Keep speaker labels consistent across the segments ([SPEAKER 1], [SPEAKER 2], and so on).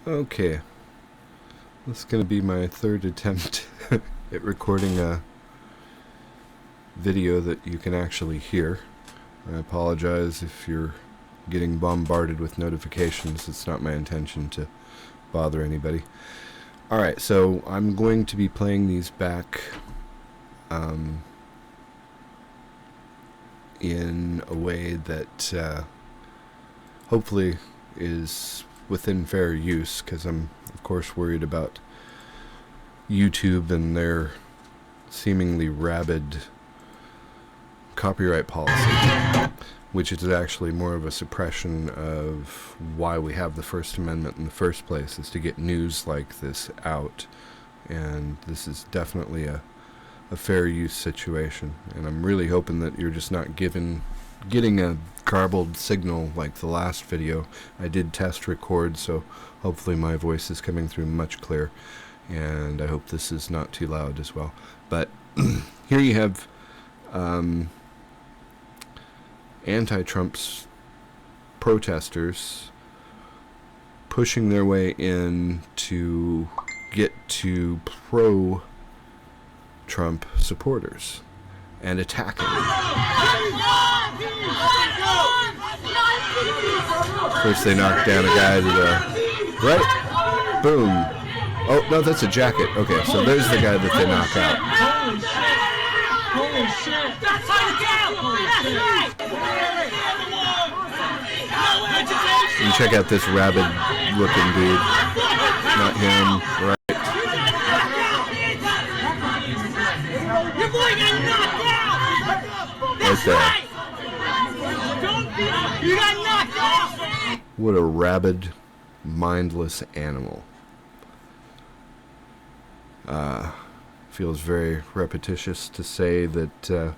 [SPEAKER 1] Okay, this is going to be my third attempt at recording a video that you can actually hear. I apologize if you're getting bombarded with notifications. It's not my intention to bother anybody. Alright, so I'm going to be playing these back in a way that hopefully is within fair use, because I'm of course worried about YouTube and their seemingly rabid copyright policy, which is actually more of a suppression of why we have the First Amendment in the first place, is to get news like this out. And this is definitely a fair use situation, and I'm really hoping that you're just not getting a garbled signal like the last video. I did test record, so hopefully my voice is coming through much clearer, and I hope this is not too loud as well. But here you have anti-Trump's protesters pushing their way in to get to pro-Trump supporters and attacking them. First they knock down a guy to the right. Boom. Oh, no, that's a jacket. Okay, so there's the guy that they knock out.
[SPEAKER 2] Holy shit! That's how you get!
[SPEAKER 1] And check out this rabid looking dude. Not him, right?
[SPEAKER 2] Your boy got knocked out!
[SPEAKER 1] Right there.
[SPEAKER 2] You got knocked out!
[SPEAKER 1] What a rabid, mindless animal. Feels very repetitious to say that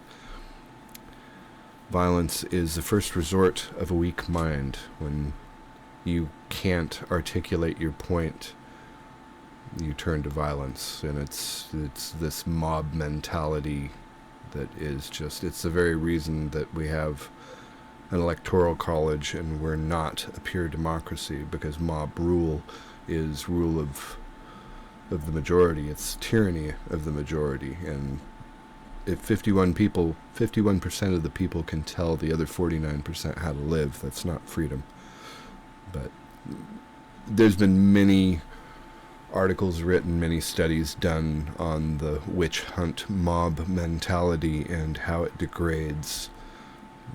[SPEAKER 1] violence is the first resort of a weak mind. When you can't articulate your point, you turn to violence, and it's this mob mentality that is just, it's the very reason that we have an electoral college and we're not a pure democracy, because mob rule is rule of the majority. It's tyranny of the majority. And if 51% of the people can tell the other 49% how to live, that's not freedom. But there's been many articles written, many studies done on the witch hunt mob mentality and how it degrades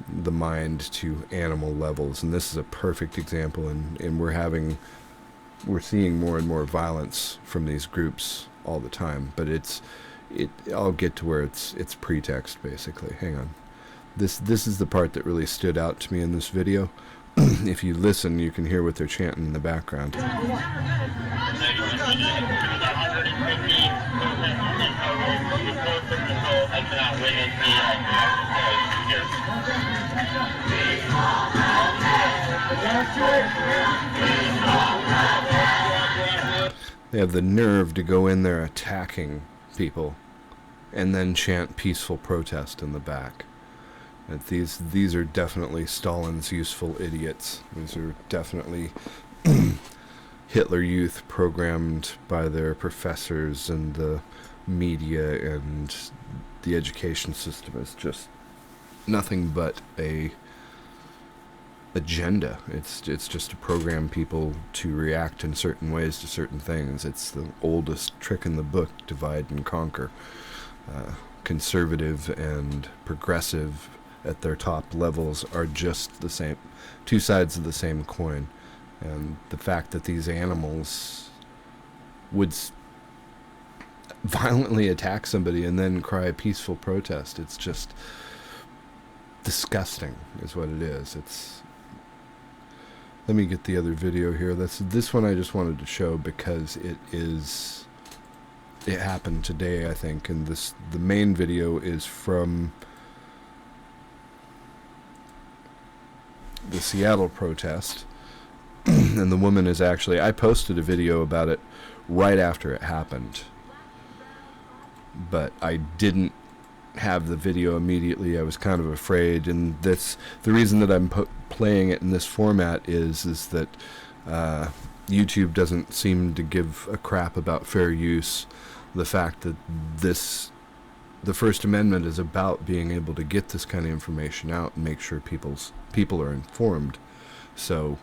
[SPEAKER 1] the mind to animal levels. And this is a perfect example, and we're seeing more and more violence from these groups all the time. But I'll get to where it's pretext, basically. Hang on. This is the part that really stood out to me in this video. If you listen, you can hear what they're chanting in the background. They have the nerve to go in there attacking people and then chant peaceful protest in the back. That these are definitely Stalin's useful idiots. These are definitely Hitler Youth programmed by their professors and the media, and the education system is just nothing but a agenda. It's just to program people to react in certain ways to certain things. It's the oldest trick in the book, divide and conquer. Conservative and progressive at their top levels are just the same, two sides of the same coin. And the fact that these animals would violently attack somebody and then cry a peaceful protest, it's just disgusting is what it is. Let me get the other video here. This one I just wanted to show because it happened today, I think, and the main video is from the Seattle protest. And the woman is actually, I posted a video about it right after it happened, but I didn't have the video immediately. I was kind of afraid, and the reason that I'm playing it in this format is that YouTube doesn't seem to give a crap about fair use. The fact that the First Amendment is about being able to get this kind of information out and make sure people are informed. So,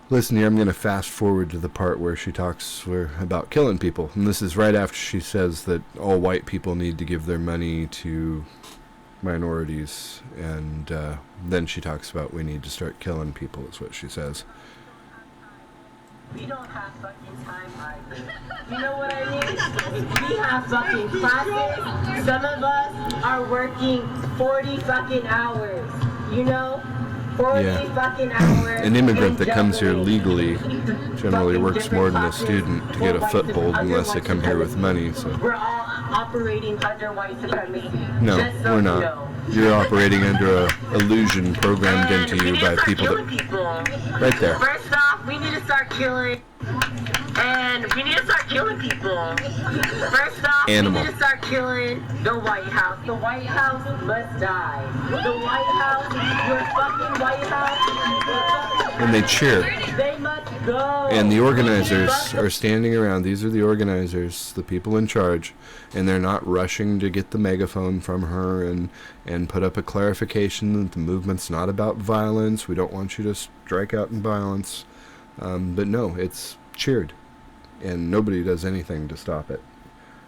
[SPEAKER 1] listen here, I'm going to fast forward to the part where she talks about killing people. And this is right after she says that all white people need to give their money to minorities. And then she talks about we need to start killing people, is what she says.
[SPEAKER 3] We don't have fucking time either. You know what I mean? We have fucking classes. Some of us are working 40 fucking hours. You know? 40 fucking hours.
[SPEAKER 1] An immigrant that comes here legally generally works more than a student to get a foothold unless they come here with money. So
[SPEAKER 3] we're all operating under white supremacy.
[SPEAKER 1] No, we're not. You're operating under a illusion programmed into you by people that... Right there.
[SPEAKER 3] First off, we need to start killing... And we need to start killing people. First off, we need to start killing the White House. The White House must die. The White House, your fucking White House...
[SPEAKER 1] And they cheer.
[SPEAKER 3] They must go.
[SPEAKER 1] And the organizers are standing around. These are the organizers, the people in charge. And they're not rushing to get the megaphone from her and put up a clarification that the movement's not about violence. We don't want you to strike out in violence. But no, it's cheered. And nobody does anything to stop it.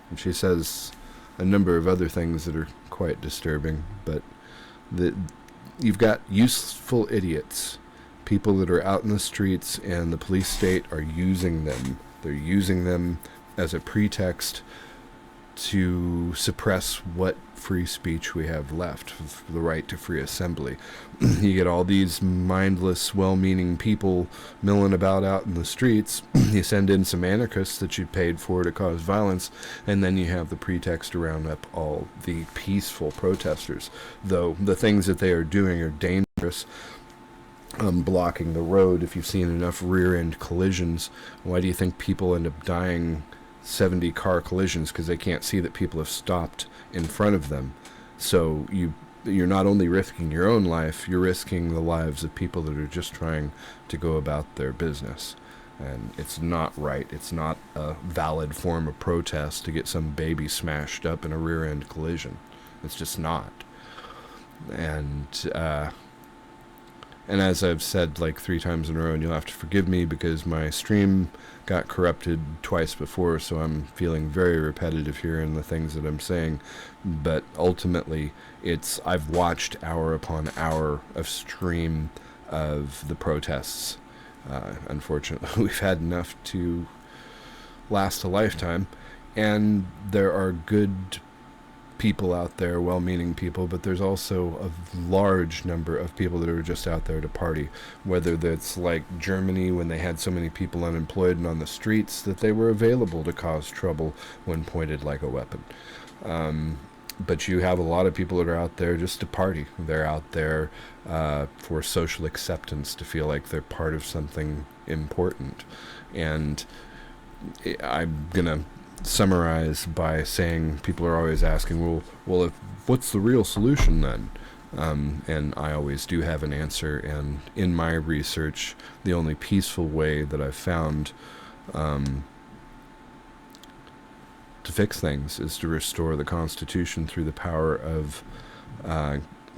[SPEAKER 1] And she says a number of other things that are quite disturbing. But you've got useful idiots. People that are out in the streets, and the police state are using them. They're using them as a pretext to suppress what free speech we have left, the right to free assembly. You get all these mindless, well-meaning people milling about out in the streets. You send in some anarchists that you paid for to cause violence, and then you have the pretext to round up all the peaceful protesters. Though the things that they are doing are dangerous. Blocking the road. If you've seen enough rear-end collisions, why do you think people end up dying 70 car collisions? Because they can't see that people have stopped in front of them. So you're not only risking your own life, you're risking the lives of people that are just trying to go about their business. And it's not right. It's not a valid form of protest to get some baby smashed up in a rear-end collision. It's just not. And as I've said like 3 times in a row, and you'll have to forgive me because my stream got corrupted twice before, so I'm feeling very repetitive here in the things that I'm saying. But ultimately, I've watched hour upon hour of stream of the protests. Unfortunately, we've had enough to last a lifetime, and there are good people out there, well-meaning people, but there's also a large number of people that are just out there to party, whether that's like Germany when they had so many people unemployed and on the streets that they were available to cause trouble when pointed like a weapon. But you have a lot of people that are out there just to party. They're out there for social acceptance, to feel like they're part of something important. And I'm gonna summarize by saying, people are always asking, well, what's the real solution then? And I always do have an answer. And in my research, the only peaceful way that I've found to fix things is to restore the Constitution through the power of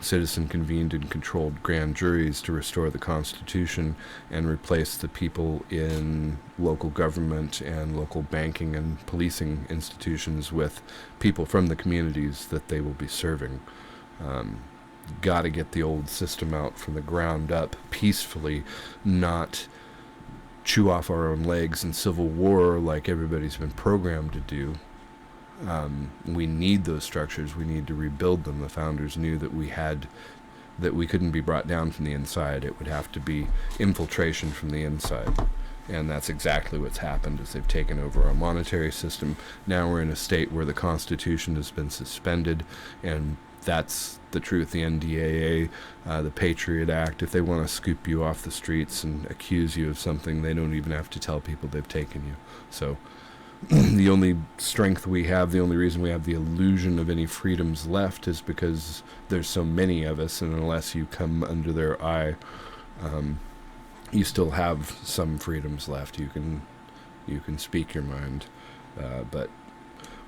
[SPEAKER 1] citizen-convened and controlled grand juries, to restore the Constitution and replace the people in local government and local banking and policing institutions with people from the communities that they will be serving. Got to get the old system out from the ground up peacefully, not chew off our own legs in civil war like everybody's been programmed to do. We need those structures. We need to rebuild them. The founders knew that we couldn't be brought down from the inside. It would have to be infiltration from the inside. And that's exactly what's happened, is they've taken over our monetary system. Now we're in a state where the Constitution has been suspended, and that's the truth. The NDAA, the Patriot Act, if they want to scoop you off the streets and accuse you of something, they don't even have to tell people they've taken you. So the only strength we have, the only reason we have the illusion of any freedoms left is because there's so many of us, and unless you come under their eye, you still have some freedoms left. You can speak your mind, but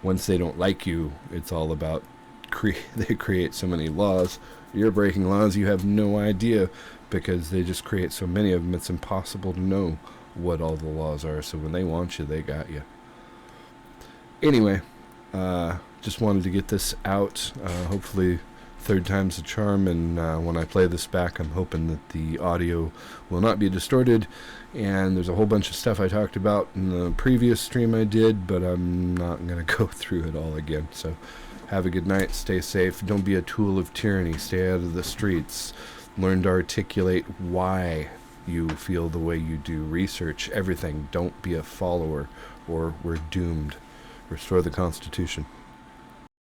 [SPEAKER 1] once they don't like you, it's all about they create so many laws. You're breaking laws you have no idea, because they just create so many of them. It's impossible to know what all the laws are. So when they want you, they got you. Anyway, just wanted to get this out. Hopefully third time's the charm, and when I play this back, I'm hoping that the audio will not be distorted. And there's a whole bunch of stuff I talked about in the previous stream I did, but I'm not going to go through it all again. So have a good night, stay safe, don't be a tool of tyranny, stay out of the streets, learn to articulate why you feel the way you do, research everything, don't be a follower, or we're doomed. Restore the Constitution.